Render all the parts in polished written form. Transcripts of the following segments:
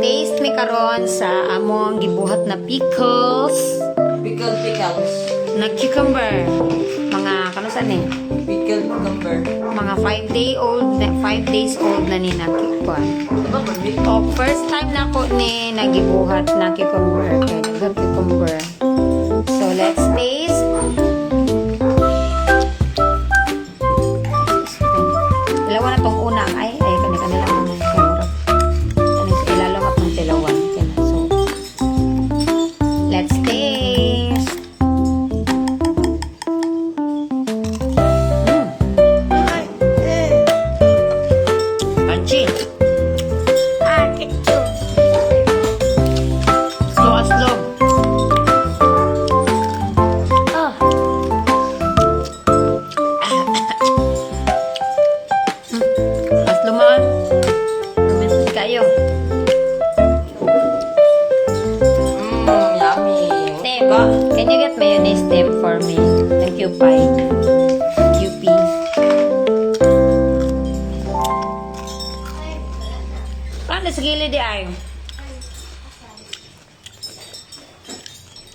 Mag-taste mi karon sa among gibuhat na pickles Pickles. na cucumber. Mga kanusan ni? Pickle cucumber. Mga 5 days old na ni nakikuan. Diba ba, Mick? O first time na ko ni nagibuhat na cucumber. Kaya nag-cucumber. So let's taste. Ilawan na tong una. Ay, kanila lang na camera. Ilalo ka tong tilawan. So, let's taste. Crunchy. Slow. Slow mo. Message kayo. Yummy. Tim, can you get mayonnaise, Tim, for me? Thank you, Pai. UP. Paano sa gilid di ay?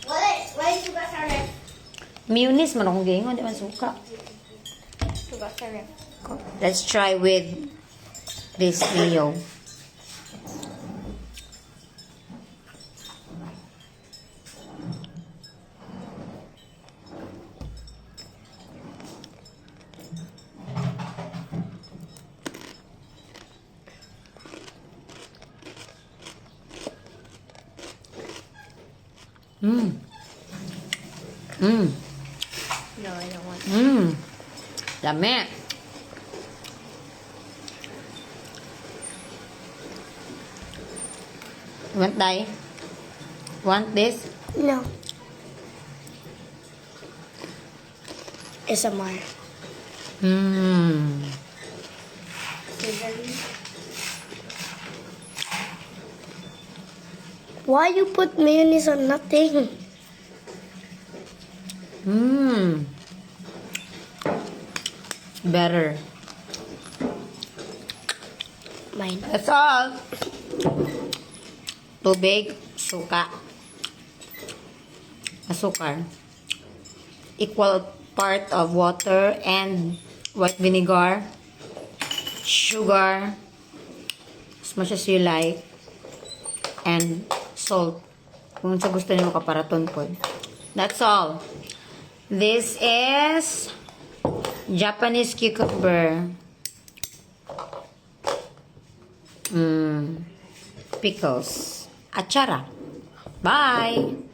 Why suka sa ref? Mayonnaise man akong gingon, di man suka. Suka sa ref. Let's try with this mayo. Mmm. Mmm. No, I don't want. Mmm. Dami. Want die? Want this? No. SMR. Mmm. Why you put mayonnaise on nothing? Mmm. Better. Mine. That's all. Tubig, suka, asukar. Equal part of water and white vinegar, sugar, as much as you like, and salt. Kung sa gusto niyo kaparaton po. That's all. This is Japanese cucumber. Pickles. Achara. Bye!